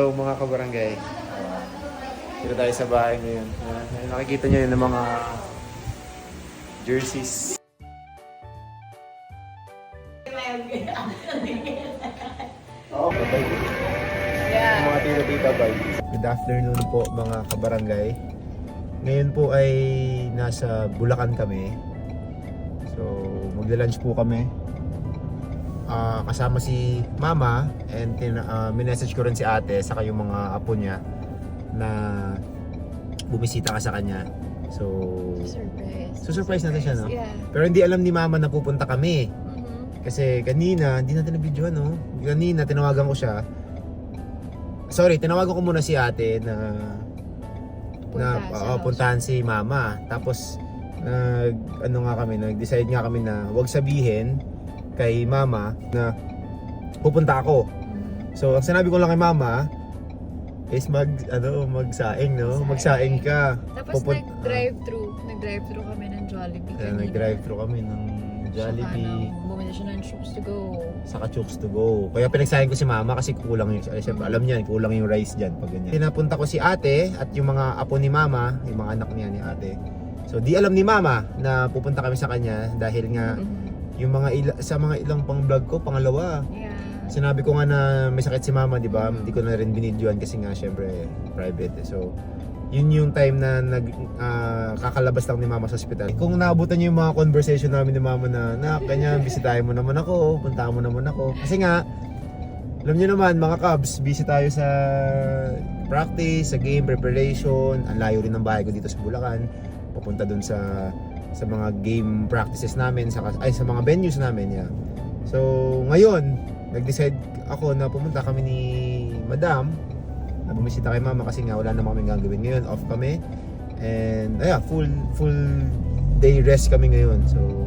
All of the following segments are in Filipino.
Hello mga kabarangay. Dito tayo sa bahay ngayon. Nakikita nyo yun ng mga jerseys. Oo, babay. Mga tita-tita bay. Good afternoon po mga kabarangay. Ngayon po ay nasa Bulacan kami. So, magla-lunch po kami. Kasama si Mama and minessage ko rin si ate saka yung mga apo niya na bumisita ka sa kanya. So, surprise natin siya, no? Yeah. Pero hindi alam ni Mama na pupunta kami. Kasi kanina, hindi natin na-videoan, no? Kanina, tinawagan ko siya. Sorry, tinawagan ko muna si ate na puntahan si Mama. Tapos, nag-decide nga kami na huwag sabihin kay Mama na pupunta ako. So, ang sinabi ko lang kay Mama is magsaing, no? Magsaing ka. Tapos nag-drive-thru kami ng Jollibee. Nag-drive-thru kami ng Jollibee. Bumili siya ng Chooks to go. Saka Chooks to go. Kaya pinagsahin ko si Mama kasi kulang yung, siyempre alam niya, kulang yung rice dyan pag ganyan. Pinapunta ko si ate at yung mga apo ni Mama, yung mga anak niya ni ate. So, di alam ni Mama na pupunta kami sa kanya dahil nga yung sa mga ilang pang vlog ko, pangalawa. Yeah. Sinabi ko nga na may sakit si Mama, di ba? Hindi ko na rin binidyoan kasi nga syempre private. So, yun yung time na kakalabas lang ni Mama sa ospital. Kung naabutan niyo yung mga conversation namin ni Mama na ganyan, bisitahin mo naman ako, puntahan mo naman ako. Kasi nga, alam niyo naman mga Cubs, busy tayo sa practice, sa game preparation. Ang layo rin ng bahay ko dito sa Bulacan. Papunta dun sa mga game practices namin, sa mga venues namin. Yeah. So, ngayon, nag-decide ako na pumunta kami ni Madam na bumisita kay Mama kasi nga wala naman kami gagawin ngayon, off kami and full day rest kami ngayon. So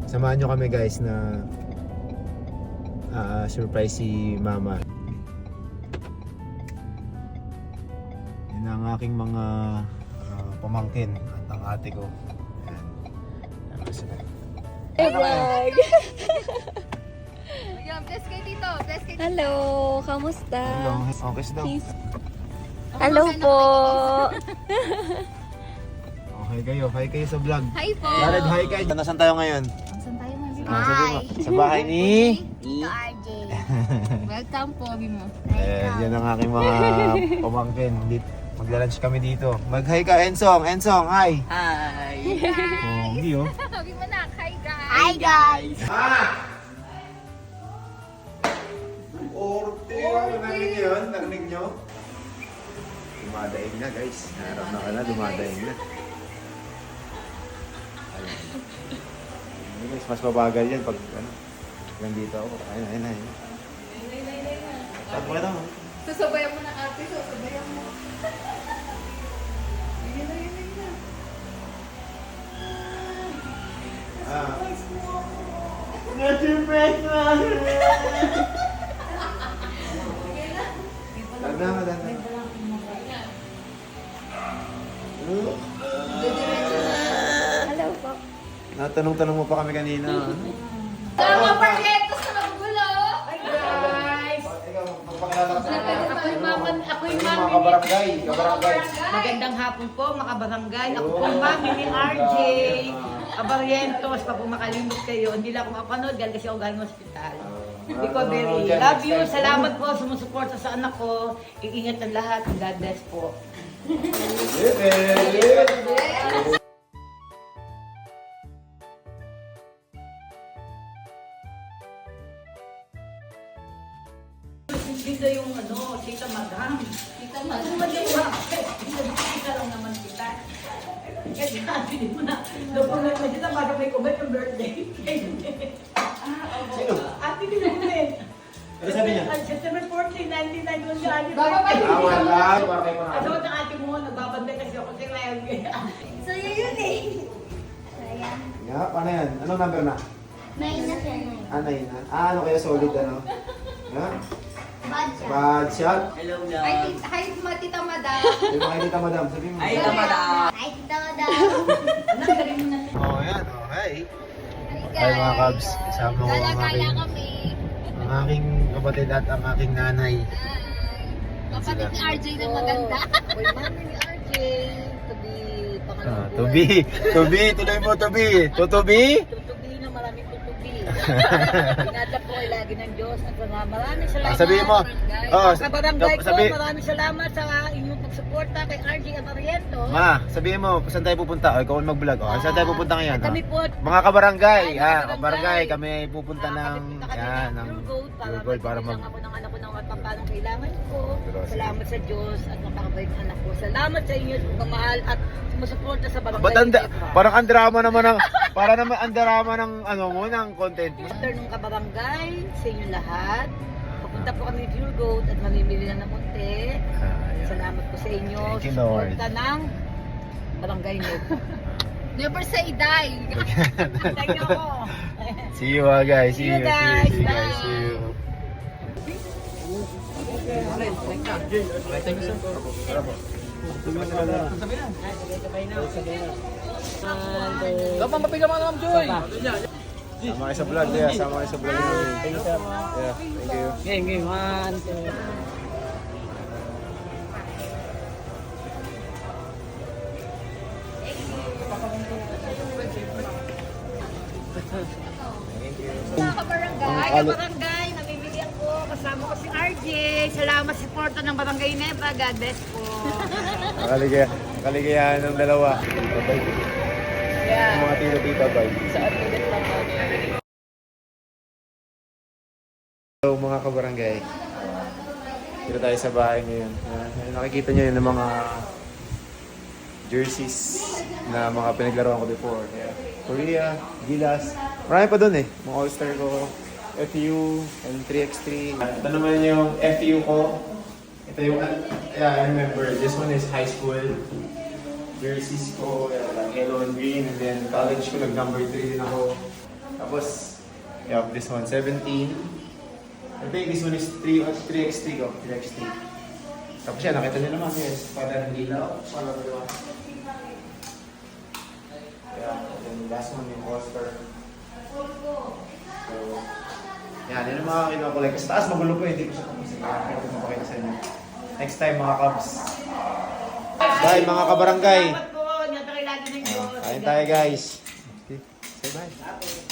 samahan nyo kami guys na surprise si Mama. Yan ang aking mga pamangkin at ang ate ko. Hey vlog! Bless kay Tito. Bless kay Tito. Hello! Kamusta? Okay daw. Hello po! Okay kayo, hi kayo sa vlog. Hi po. Jared, hi kayo. Nasaan tayo ngayon? Saan tayo man? Sa bahay ni Tito RJ. Welcome po, Bimo. yan ang aking mga pamangkin. Magla-lunch kami dito. Mag-hi ka, Ensong. Ensong, hi. Hi! Pogi, oh. Sabi mo na, hi guys. Hi guys! Orte! Narinig niyo yun? Narinig niyo? Dumadaing na, guys. Naharap na ka na, dumadaing na. Ayun. Guys, mas mabagal yan pag nandito ako. Ayun. Saan mo ito? Sasabayan mo na ate. Sasabayan mo. Yun na. Na-surprise mo! Tanda. Hello po! Natanong-tanong mo pa kami kanina. Tama, parketos na magulo. Hi guys. Ikaw, magpakilala ka sa Ako yung mga mami. kabarangay. Magandang hapon po mga barangay. Ako po mami ni RJ. Abarrientos, pa po makalimot kayo. Hindi lang ako mapanood galing kasi ako galing hospital. Hindi ko very love you. Salamat po sa sumusuporta sa anak ko. Iingat ang lahat. God bless po. Dito yung Tita Madam. Tita Madam. Tita lang naman kita. Kasi sabi mo na, doon na Tita Madam may comment yung birthday. Sino? Ate Binunin. Ano sabi niya? September 14, 1991 yung ate. Wala. Para kayo pa Ano ang ate mo, nagbabantay kasi ako sa ngayon. So yun eh. Yeah, paano yan? Anong number na? May na siya. Na. Ano kaya solid ano? Ha? Bad siya. Bad shot? Hello Hi, Tita Madam. Sabi mo kay Tita Madam, sabi mo. Hi, Tita Madam. Hi, Tita Madam. Anong galing mo na? Oh, yan. Oh, hi. Hi mga Cubs. Kasama ko ang Gala-gala aking, kami. ang aking kapatid at ang aking nanay. sila. Kapatid ni RJ na maganda. Uy, mami ni RJ. To be, tuloy mo to be. Tutubi? Tutubi na maraming tutubi. Pinatap ko ay lagi ng Diyos at maraming salamat. Sabihin mo. Sa barangay ko, sabi- maraming salamat sa inyong pagsuporta kay RJ Abariento. Ma, sabihin mo, saan tayo pupunta? O, ikaw ang mag-vlog. O, saan tayo pupunta ngayon? Kami O? po, Mga kabarangay, Ay, mga kabarangay, kami pupunta kami ng, punta kami yan, ng ng Pure Gold Pure Gold para mag, ako ng anak ko ng papanong kailangan ko. Grocery. Salamat sa Diyos at napakabait ng anak ko. Salamat sa inyo sa pagmamahal at sumusuporta sa barangay. ba't parang ang drama naman ng, para naman ang drama ng, ano mo, ng content mo. Afternoon ka barangay, sa inyo lahat. Papunta po kami ng Pure Gold at mamimili na ng munti. Salamat po sa inyo. Thank you, Lord. Suporta ng barangay nyo. Never say die. Thank you ako. See you guys, See you guys. see you guys, see you. Gampang mapiga mga Ma'am Joy. Sama kayo sa vlog, yeah, sama kayo sa vlog. Thank you, sir. Yeah, thank you. Game, game. 1, 2. Mga kabarangay. Ay, barangay, namimili ako. Kasama ko si RJ. Salamat sa suporta ng Barangay Neva. God bless po. Kaligayahan ng dalawa. Bye. Yeah. Mga tita-tita, bye. Hello mga kabarangay. Dito tayo sa bahay ngayon. Nakikita nyo yun ng mga jerseys na mga pinaglaruan ko before. Yeah. Korea, Gilas. Marami pa dun eh. Mga all-star ko. FU and 3x3. Ito naman yung FU ko. Ito yung, yeah, I remember. This one is high school. Jerseys ko, yeah, like yellow and green. And then college ko, nag-number 3 din ako. Tapos, yeah, this one, 17. I think this one is 3x3 ko. 3x3. Tapos yan, nakita nyo naman, yes. Para ng ilaw. Para ng ilaw. Yeah, and then last one yung all-star. So, yan, yun ang mga kinokolek. Sa taas magulo po, hindi ko siya tapos. Kaya ko mapakita sa inyo. Next time mga Cubs. Bye mga kabarangay. Salamat po. Ingat kayo lagi ng Diyos. Kain tayo guys. Okay, say bye.